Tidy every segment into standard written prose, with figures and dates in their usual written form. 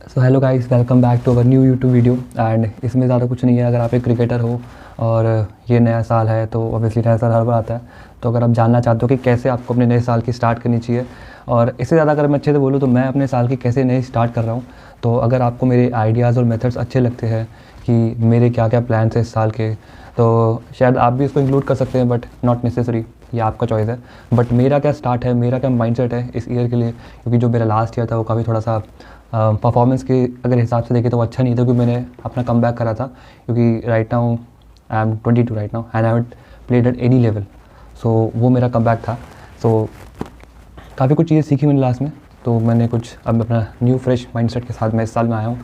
So hello guys, welcome back to our new YouTube video. And इसमें ज़्यादा कुछ नहीं है। अगर आप एक क्रिकेटर हो और ये नया साल है तो ऑब्वियसली नया साल हर बार आता है। तो अगर आप जानना चाहते हो कि कैसे आपको अपने नए साल की स्टार्ट करनी चाहिए, और इससे ज़्यादा अगर मैं अच्छे से बोलूँ तो मैं अपने साल की कैसे नई स्टार्ट कर रहा हूँ, तो अगर आपको मेरे आइडियाज़ और मेथड्स अच्छे लगते हैं कि मेरे क्या क्या प्लान्स हैं इस साल के, तो शायद आप भी इसको इंक्लूड कर सकते हैं, बट नॉट नेसेसरी, ये आपका चॉइस है। बट मेरा क्या स्टार्ट है, मेरा क्या माइंडसेट है इस ईयर के लिए, क्योंकि जो मेरा लास्ट ईयर था वो काफ़ी थोड़ा सा परफॉर्मेंस के अगर हिसाब से देखें तो वो अच्छा नहीं था, क्योंकि मैंने अपना कमबैक करा था। क्योंकि right now I am 22 right now and I haven't played at any level. So वो मेरा कमबैक था। सो काफ़ी कुछ चीज़ें सीखी मैंने लास्ट में, तो मैंने कुछ अब अपना न्यू फ्रेश माइंडसेट के साथ मैं इस साल में आया हूँ।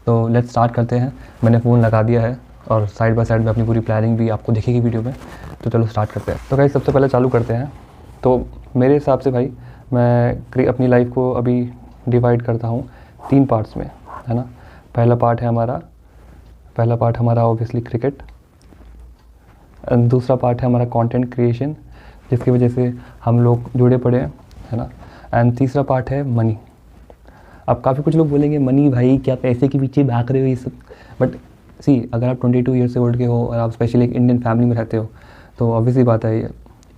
तो लेट्स स्टार्ट करते हैं। मैंने फ़ोन लगा दिया है और साइड बाय साइड में अपनी पूरी प्लानिंग भी आपको दिखेगी वीडियो में। तो चलो स्टार्ट करते हैं। तो गाइस सबसे पहले चालू करते हैं। तो मेरे हिसाब से भाई मैं अपनी लाइफ को अभी डिवाइड करता हूँ 3 पार्ट्स में, है ना। पहला पार्ट हमारा ऑब्वियसली क्रिकेट, दूसरा पार्ट है हमारा कंटेंट क्रिएशन, जिसकी वजह से हम लोग जुड़े पड़े हैं, है ना। एंड तीसरा पार्ट है मनी। अब काफ़ी कुछ लोग बोलेंगे मनी भाई क्या पैसे के पीछे भाग रहे हो ये सब, बट सी अगर आप 22 ईयर से ओल्ड के हो और आप स्पेशली एक इंडियन फैमिली में रहते हो तो ऑब्वियसली बात है you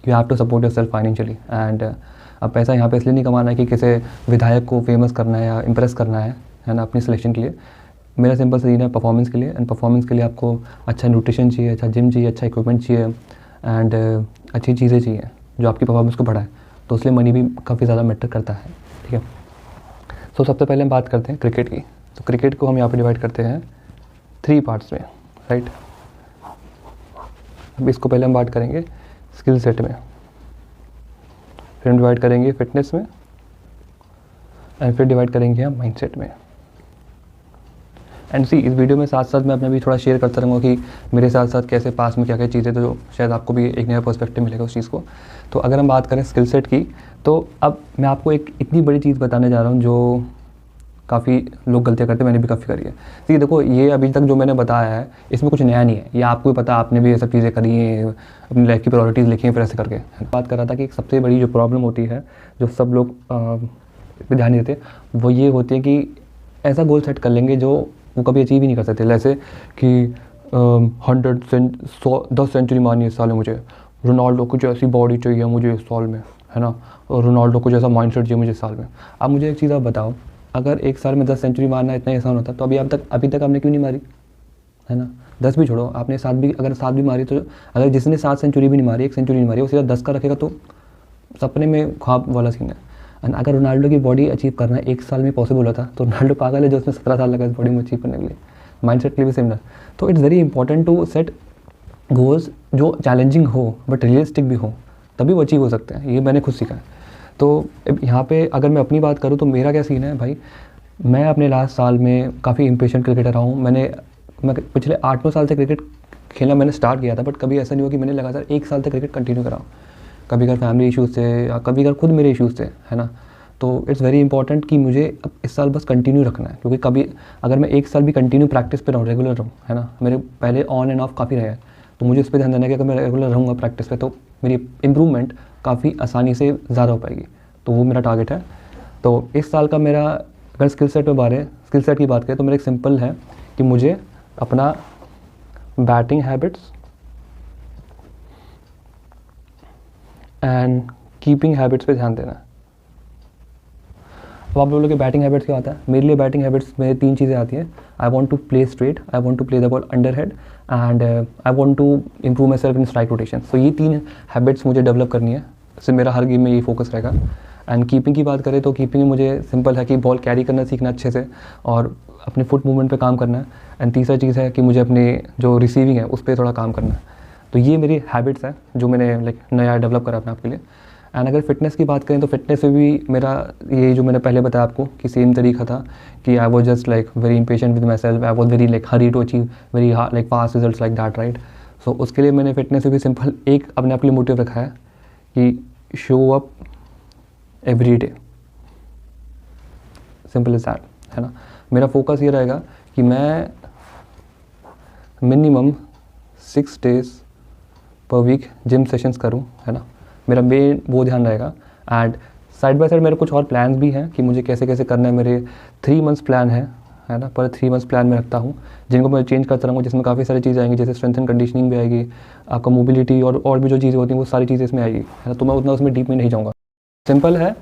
have to support yourself financially. And अब पैसा यहाँ पे इसलिए नहीं कमाना है कि किसी विधायक को फेमस करना है या इम्प्रेस करना है ना, अपनी सिलेक्शन के लिए। मेरा सिंपल सा रीज़न है परफॉर्मेंस के लिए। एंड परफॉर्मेंस के लिए आपको अच्छा न्यूट्रिशन चाहिए, अच्छा जिम चाहिए, अच्छा इक्विपमेंट चाहिए एंड अच्छी चीज़ें चाहिए जो आपकी परफॉर्मेंस को बढ़ाए। तो इसलिए मनी भी काफ़ी ज़्यादा मैटर करता है, ठीक है। सो सबसे पहले हम बात करते हैं क्रिकेट की। तो क्रिकेट को हम यहाँ पे डिवाइड करते हैं 3 पार्ट्स में, राइट। अब इसको पहले हम बात करेंगे स्किल सेट में, फिर हम डिवाइड करेंगे फिटनेस में, एंड फिर डिवाइड करेंगे हम माइंडसेट में। एंड सी इस वीडियो में साथ साथ मैं अपना भी थोड़ा शेयर करता रहूँगा कि मेरे साथ साथ कैसे पास में क्या क्या चीज़ें, तो शायद आपको भी एक नया पर्सपेक्टिव मिलेगा उस चीज़ को। तो अगर हम बात करें स्किल सेट की, तो अब मैं आपको एक इतनी बड़ी चीज़ बताने जा रहा हूँ जो काफ़ी लोग गलतियाँ करते हैं, मैंने भी काफ़ी करी है। ठीक है, देखो ये अभी तक जो मैंने बताया है इसमें कुछ नया नहीं है, ये आपको भी पता, आपने भी ये सब चीज़ें करी हैं, अपनी लाइफ की प्रायोरिटीज़ लिखी हैं, फिर ऐसे करके बात कर रहा था कि सबसे बड़ी जो प्रॉब्लम होती है जो सब लोग ध्यान नहीं देते, वो ये होती है कि ऐसा गोल सेट कर लेंगे जो वो कभी अचीव ही नहीं कर सकते। जैसे कि 10 सेंचुरी मारनी है इस साल में मुझे, रोनाल्डो को जैसी बॉडी चाहिए मुझे इस साल में, है ना, और रोनाल्डो को जैसा माइंडसेट चाहिए मुझे इस साल में। अब मुझे एक चीज़ आप बताओ, अगर एक साल में 10 सेंचुरी मारना इतना आसान होता तो अभी तक आपने क्यों नहीं मारी, है ना। 10 भी छोड़ो, आपने 7 भी, अगर 7 भी मारी तो अगर जिसने 7 सेंचुरी भी नहीं मारी, 1 सेंचुरी नहीं मारी, वो सीधा 10 का रखेगा तो सपने में ख्वाब वाला सीन है। एंड अगर रोनाल्डो की बॉडी अचीव करना 1 साल में पॉसिबल होता तो रोनाल्डो पागल है जो उसने 17 साल लगा इस बॉडी में अचीव करने के लिए। माइंडसेट के लिए भी सिमिलर। तो it's very important to set goals जो चैलेंजिंग हो बट रियलिस्टिक भी हो, तभी वो अचीव हो सकते हैं। ये मैंने खुद सीखा है। तो यहाँ पे अगर मैं अपनी बात करूँ तो मेरा क्या सीन है भाई, मैं अपने लास्ट साल में काफ़ी इम्पेशेंट क्रिकेटर रहा हूँ। मैं पिछले 8-9 साल से क्रिकेट खेलना मैंने स्टार्ट किया था, बट कभी ऐसा नहीं हुआ कि मैंने लगातार 1 साल तक क्रिकेट कंटिन्यू करा। कभी कभी फैमिली इश्यूज़ थे या कभी कभी खुद मेरे इश्यूज़ थे, है ना। तो इट्स वेरी इंपॉर्टेंट कि मुझे अब इस साल बस कंटिन्यू रखना है, क्योंकि कभी अगर मैं 1 साल भी कंटिन्यू प्रैक्टिस पे रहूँ, रेगुलर रहूँ, है ना, मेरे पहले ऑन एंड ऑफ काफ़ी रहे हैं, तो मुझे इस पर ध्यान देना है कि अगर मैं रेगुलर रहूँगा प्रैक्टिस पे तो मेरी इम्प्रूवमेंट काफ़ी आसानी से ज़्यादा हो पाएगी। तो वो मेरा टारगेट है। तो इस साल का मेरा अगर स्किल सेट की बात करें तो मेरा एक सिंपल है कि मुझे अपना batting habits and keeping habits पे ध्यान देना है। अब आप लोगों के बैटिंग हैबिट्स क्या होता है, मेरे लिए बैटिंग हैबिट्स में 3 चीज़ें आती हैं। I want to play straight, I want to play the ball under head and I want to improve myself in strike rotation. So ये 3 हैबिट्स मुझे डेवलप करनी है, इससे मेरा हर गेम में ये फोकस रहेगा। एंड कीपिंग की बात करें तो कीपिंग में मुझे सिंपल है कि बॉल कैरी करना सीखना अच्छे से और अपने फुट मूवमेंट पे काम करना है। एंड तीसरा चीज़ है कि मुझे अपने जो रिसीविंग है उस पर थोड़ा काम करना है। तो ये मेरी हैबिट्स हैं जो मैंने नया डेवलप करा अपने आप के लिए। एंड अगर फिटनेस की बात करें तो फिटनेस में भी मेरा ये जो मैंने पहले बताया आपको कि सेम तरीका था कि I was just very impatient with myself, I was very hurry to achieve very fast results like that, right. So उसके लिए मैंने फिटनेस में भी सिंपल एक अपने आप के लिए मोटिव रखा है कि show up every day, simple is that, है ना। मेरा फोकस ये रहेगा कि मैं minimum 6 days per week gym sessions करूं, है ना। मेरा मेन वो ध्यान रहेगा। एंड साइड बाय साइड मेरे कुछ और प्लान्स भी हैं कि मुझे कैसे कैसे करना है। मेरे 3 months प्लान है है ना, पर 3 मंथ्स प्लान में रखता हूँ, जिनको मैं चेंज करता रहूँगा, जिसमें काफ़ी सारी चीज़ें आएंगी, जैसे स्ट्रेंथ एंड कंडीशनिंग भी आएगी, आपका मोबिलिटी और भी जो चीज़ें होती हैं वो सारी चीज़ें इसमें आएगी, है ना। तो मैं उतना उसमें डीप में नहीं जाऊँगा। सिंपल है।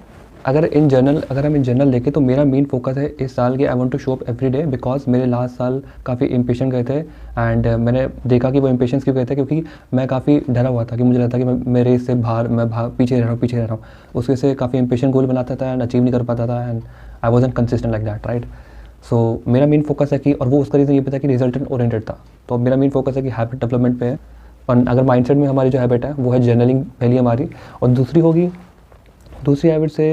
अगर हम इन जनरल देखें तो मेरा मेन फोकस है इस साल के, I want to show up every day, because मेरे लास्ट साल काफ़ी इम्पेशेंट गए थे, एंड मैंने देखा कि वो इम्पेशेंस क्यों गए थे, क्योंकि मैं काफ़ी डरा हुआ था कि मुझे लगता कि मैं रेस से पीछे रह रहा हूँ। उसके से काफ़ी इम्पेशेंट गोल बनाता था एंड अचीव नहीं कर पाता था, and I wasn't consistent like that, right. So मेरा मेन फोकस है कि, और वो उसका रीज़न ये पता कि रिजल्टेंट ओरिएंटेड था, तो अब मेरा मेन फोकस है कि हैबिट डेवलपमेंट पे है। और अगर माइंडसेट में हमारी जो हैबिट है वो है जर्नलिंग पहली हमारी, और दूसरी हैबिट से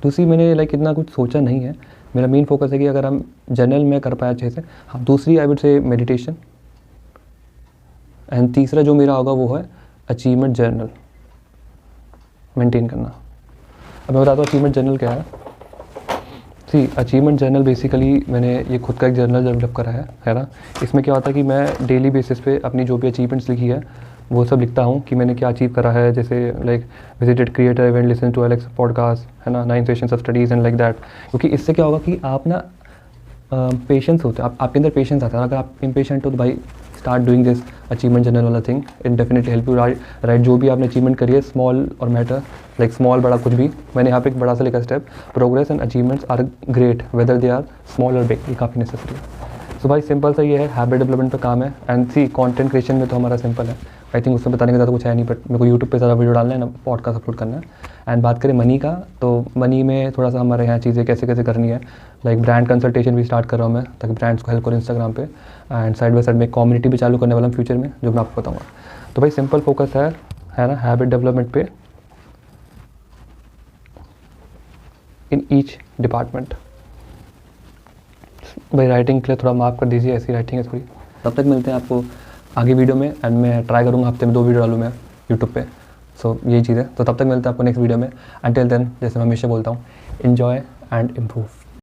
दूसरी मैंने लाइक इतना कुछ सोचा नहीं है। मेरा मेन फोकस है कि अगर हम जर्नल में कर पाए अच्छे से, हाँ, दूसरी हैबिट से मेडिटेशन, एंड तीसरा जो मेरा होगा वो है अचीवमेंट जर्नल मेंटेन करना। अब मैं बताता हूँ अचीवमेंट जर्नल क्या है। अचीवमेंट जर्नल बेसिकली मैंने ये खुद का एक जर्नल डेवलप करा है ना। इसमें क्या होता है कि मैं डेली बेसिस पे अपनी जो भी अचीवमेंट्स लिखी है वो सब लिखता हूँ कि मैंने क्या अचीव करा है, जैसे like visited creator event, listen to Alex podcast, है ना, 9 sessions of studies and like that. क्योंकि इससे क्या होगा कि आप ना पेशेंस होते हैं, आपके अंदर पेशेंस आता है। अगर आप इम्पेशेंट हो तो भाई start doing this achievement journal वाला thing, it definitely help you, right. जो भी आपने अचीवमेंट करी है, स्मॉल और मैटर, लाइक स्मॉल बड़ा कुछ भी, मैंने यहाँ पे एक बड़ा सा लिखा step, progress and achievements are great whether they are small और बिग, ये काफ़ी नेसेसरी है। सो भाई सिंपल सा ये है, हैबिट डेवलपमेंट पे काम है। एंड कंटेंट क्रिएशन में तो हमारा सिंपल है, आई थिंक उसमें बताने का ज़्यादा कुछ है नहीं, बट मेरे को यूट्यूब पे ज़्यादा वीडियो डालना है ना, पॉडकास्ट अपलोड करना है। एंड बात करें मनी का, तो मनी में थोड़ा सा हमारे यहाँ चीज़ें कैसे कैसे करनी है, लाइक ब्रांड कंसल्टेशन भी स्टार्ट कर रहा हूँ मैं, ताकि ब्रांड्स को हेल्प करूँ इंस्टाग्राम पे, एंड साइड बाय साइड में कम्युनिटी भी चालू करने वाला हूँ फ्यूचर में, जो मैं आपको बताऊँगा। तो भाई सिंपल फोकस है ना हैबिट डेवलपमेंट पे इन ईच डिपार्टमेंट। भाई राइटिंग के लिए थोड़ा माफ़ कर दीजिए, ऐसी राइटिंग है थोड़ी। तब तक मिलते हैं आपको आगे वीडियो में, एंड मैं ट्राई करूँगा हफ्ते में 2 वीडियो डालूँ मैं यूट्यूब पे। सो यही चीज़ है। तो तब तक मिलते हैं आपको नेक्स्ट वीडियो में। अंटिल देन, जैसे मैं हमेशा बोलता हूँ, एन्जॉय एंड इम्प्रूव।